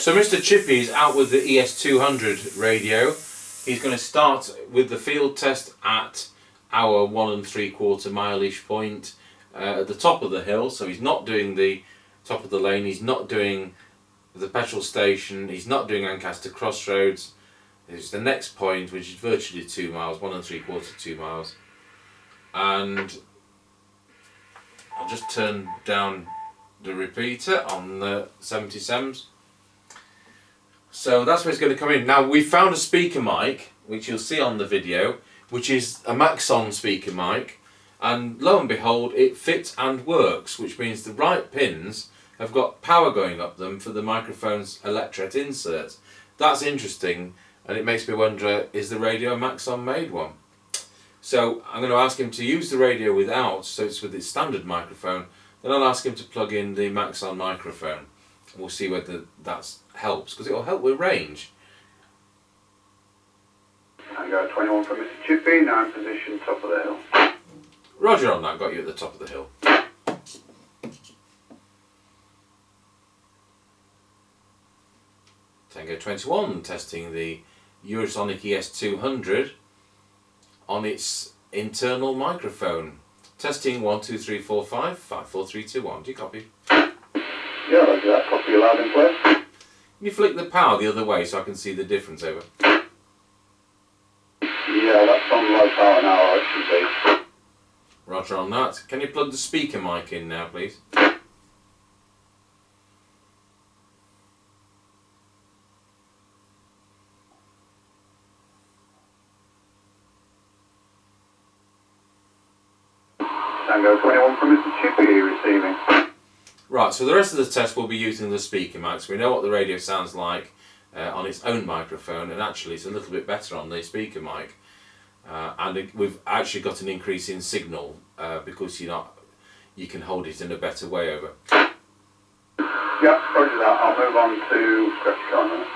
So Mr. Chippie is out with the ES200 radio. He's going to start with the field test at our 1 3/4 mile-ish point at the top of the hill. So he's not doing the top of the lane, he's not doing the petrol station, he's not doing Ancaster Crossroads. It's the next point, which is virtually 2 miles, 1 3/4, 2 miles. And I'll just turn down the repeater on the 77s. So that's where it's going to come in. Now we found a speaker mic, which you'll see on the video, which is a Maxon speaker mic, and lo and behold it fits and works, which means the right pins have got power going up them for the microphone's electret inserts. That's interesting, and it makes me wonder, is the radio a Maxon made one? So I'm going to ask him to use the radio without, so it's with its standard microphone, then I'll ask him to plug in the Maxon microphone. We'll see whether that helps, because it will help with range. Tango 21 from Mr. Chippie, now in position top of the hill. Roger on that, got you at the top of the hill. Tango 21 testing the Eurosonic ES200 on its internal microphone. Testing 1 2 3 4 5 5 4 3 2 1. Do you copy? Yeah, Roger that. Copy loud and clear. Can you flick the power the other way so I can see the difference over? Yeah, that's on low power now, it should be. Roger on that. Can you plug the speaker mic in now, please? Tango 21 from Mr. Chippie receiving. Right, so the rest of the test will be using the speaker mic, so we know what the radio sounds like on its own microphone, and actually it's a little bit better on the speaker mic. And we've actually got an increase in signal because you can hold it in a better way over. Yeah, roger that. I'll move on to Scratch Corner.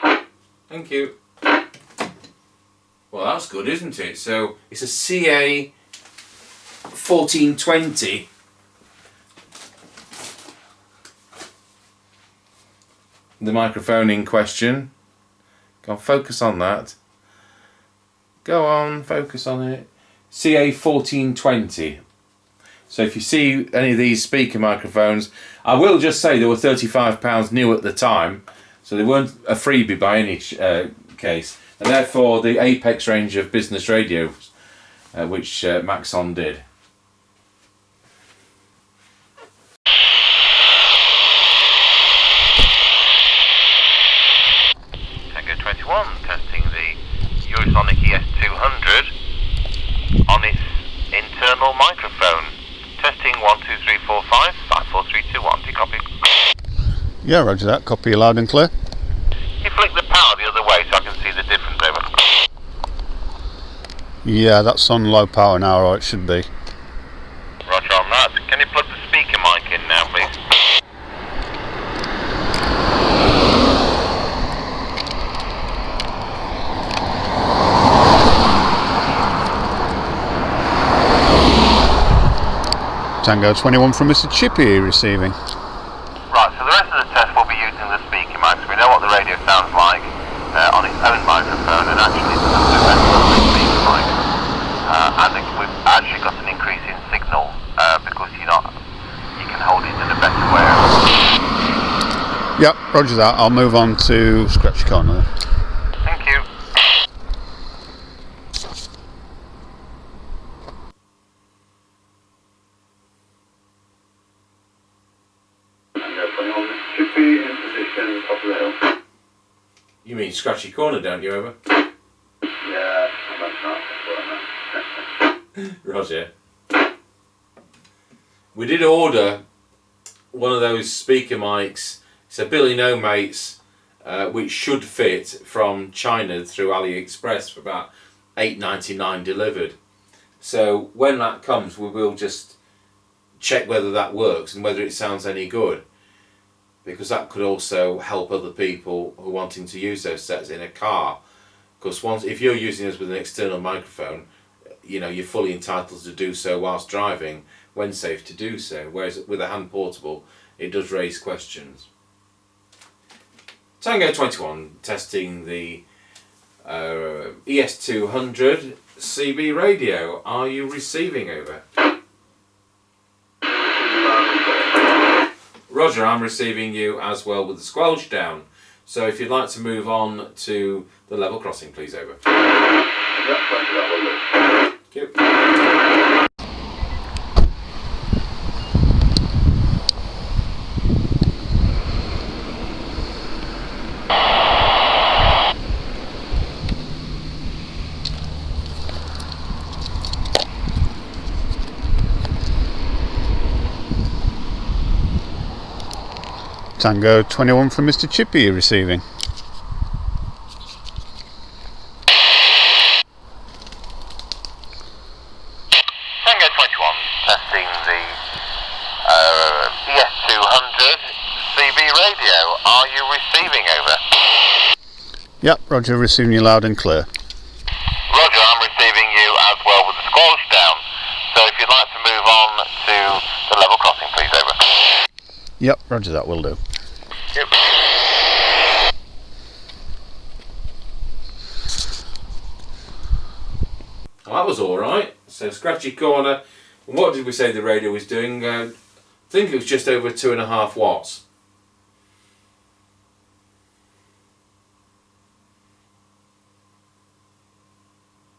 Thank you. Well, that's good, isn't it? So it's a CA1420. The microphone in question. Go on, focus on that. Go on, focus on it. CA1420. So if you see any of these speaker microphones, I will just say they were £35 new at the time, so they weren't a freebie by any case, and therefore the Apex range of business radios, which Maxon did. Tango 21 testing the Eurosonic ES200 on its internal microphone. Testing 1 2 3 4 5 5 4 3 2 1. Do you copy? Yeah, roger that. Copy loud and clear. You flick the power the other way so I can see the difference over. Yeah, that's on low power now, or it should be. Roger on that. Can you plug the speaker mic in now, please? Tango 21 from Mr. Chippie receiving. Right, so the rest of the test will be using the speaker mic, so we know what the radio sounds like on its own microphone, and actually it's a little bit better on the speaker mic. And we've actually got an increase in signal because you can hold it in a better way. Yep, roger that. I'll move on to Scratch Corner. Thank you. Chippie in position, top of the hill. You mean Scratchy Corner, don't you, over? Yeah, that's not. Roger. We did order one of those speaker mics. It's a Billy No Mates, which should fit from China through AliExpress for about $8.99 delivered. So when that comes, we will just check whether that works and whether it sounds any good, because that could also help other people who are wanting to use those sets in a car. Because if you're using this with an external microphone, you're fully entitled to do so whilst driving, when safe to do so. Whereas with a hand portable, it does raise questions. Tango 21, testing the ES200CB radio. Are you receiving? Over. Roger, I'm receiving you as well with the squelch down. So if you'd like to move on to the level crossing, please. Over. Yep, roger that, will do. Thank you. Tango 21 from Mr. Chippie receiving. Tango 21, testing the ES200CB radio. Are you receiving? Over. Yep, Roger, receiving you loud and clear. Roger, I'm receiving you as well with the squelch down. So if you'd like to move on to the level crossing, please. Over. Yep, Roger that, will do. Yep. Well, that was alright. So scratchy corner. And what did we say the radio was doing? I think it was just over 2.5 watts.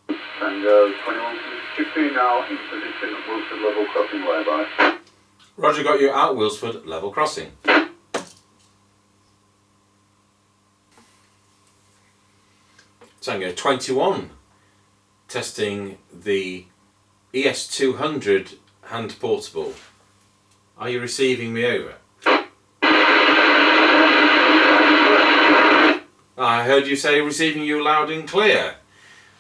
Tango 21 from Chippie, now in position at Wilson level crossing whereby. Roger, got you at Wilsford level crossing. Tango 21, testing the ES200 hand portable. Are you receiving me? Over. I heard you say receiving you loud and clear.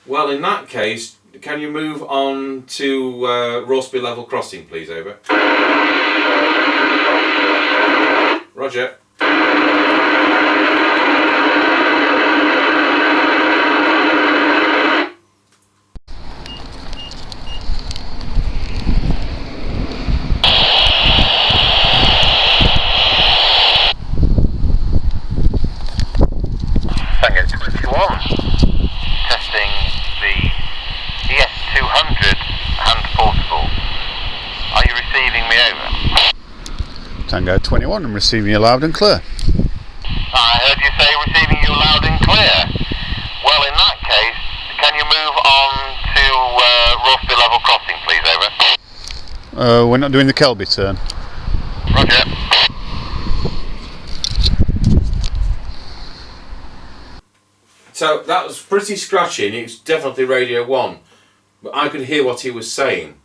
Well, in that case, can you move on to Rossby level crossing, please? Over. Roger. Tango 21, testing the ES200 hand portable. Are you receiving me? Over. Tango 21, I'm receiving you loud and clear. I heard you say receiving you loud and clear. Well, in that case, can you move on to Rossby level crossing, please? Over. We're not doing the Kelby turn. Roger. So that was pretty scratchy, and it was definitely Radio 1, but I could hear what he was saying.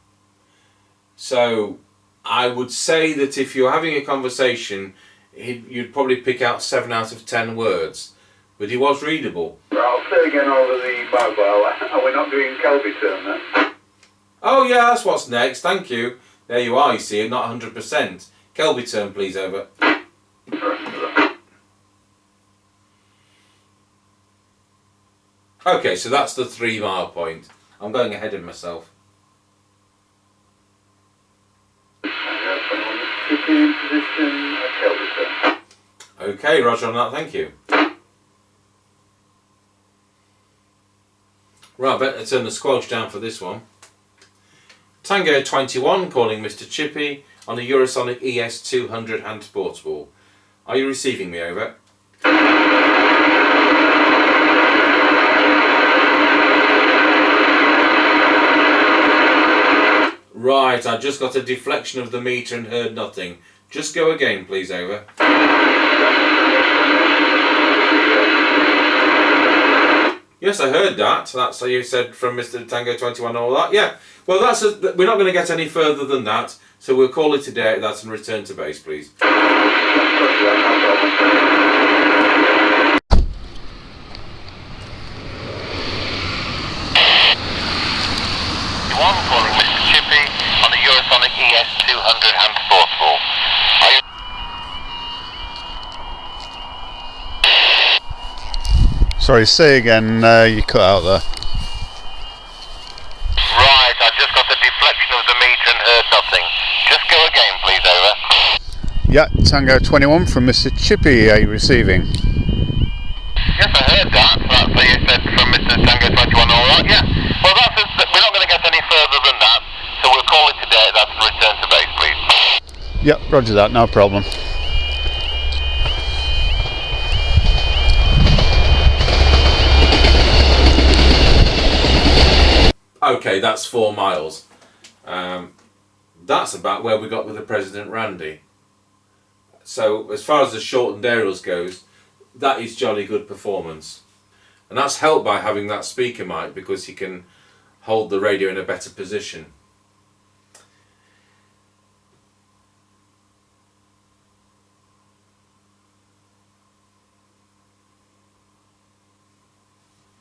So I would say that if you're having a conversation, you'd probably pick out 7 out of 10 words, but he was readable. I'll say again over the mobile, are we not doing Kelby turn then? Oh yeah, that's what's next, thank you. There you are, you see, not 100%. Kelby turn, please. Over. Okay, so that's the 3 mile point. I'm going ahead of myself. In position at Kelby turn. Okay, Roger on that, thank you. Right, I better turn the squelch down for this one. Tango 21 calling Mr. Chippie on a Eurosonic ES200 hand portable. Are you receiving me? Over. Right, I just got a deflection of the meter and heard nothing. Just go again, please. Over. Yes, I heard that. That's how you said from Mr. Tango 21 and all that. Yeah. Well, we're not going to get any further than that, so we'll call it a day at that and return to base, please. Calling Mr. Chippie on the Eurosonic ES200 hand portable. Are you... Sorry, say again, you cut out there. Right, I just got a deflection of the meter and heard nothing. Just go again, please. Over. Yeah, Tango 21 from Mr. Chippie, are you receiving? Yes, I heard that. That's what you said from Mr. Tango 21, all right, yeah. Well, we're not going to get any further than that, so we'll call it today. That's a return to base, please. Yep, roger that, no problem. Okay, that's 4 miles. That's about where we got with the President Randy. So as far as the shortened aerials goes, that is jolly good performance. And that's helped by having that speaker mic, because you can hold the radio in a better position.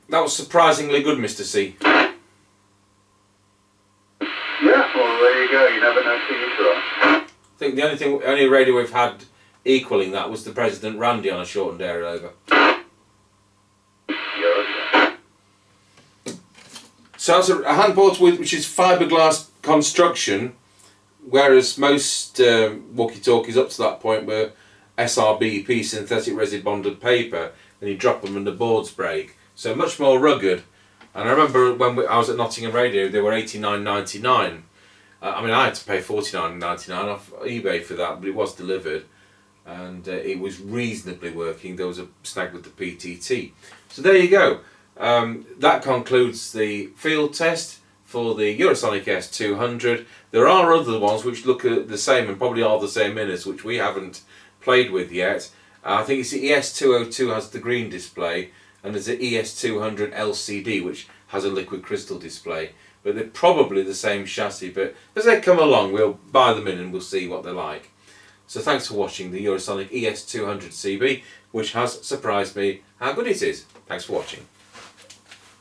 That was surprisingly good, Mr. C. Yeah, well, there you go. You never know till you try. I think the only radio we've had equaling that was the President Randy on a shortened aerial over. Yeah, okay. So that's a handboard which is fiberglass construction, whereas most walkie-talkies up to that point were SRBP, synthetic resin bonded paper, and you drop them and the boards break. So much more rugged. And I remember when I was at Nottingham Radio, they were $89.99. I mean, I had to pay $49.99 off eBay for that, but it was delivered, and it was reasonably working. There was a snag with the PTT. So there you go. That concludes the field test for the Eurosonic ES200. There are other ones which look the same and probably are the same minutes, which we haven't played with yet. I think it's the ES202 has the green display, and there's the ES200 LCD which has a liquid crystal display. But they're probably the same chassis, but as they come along we'll buy them in and we'll see what they're like. So thanks for watching the Eurosonic ES200CB, which has surprised me how good it is. Thanks for watching.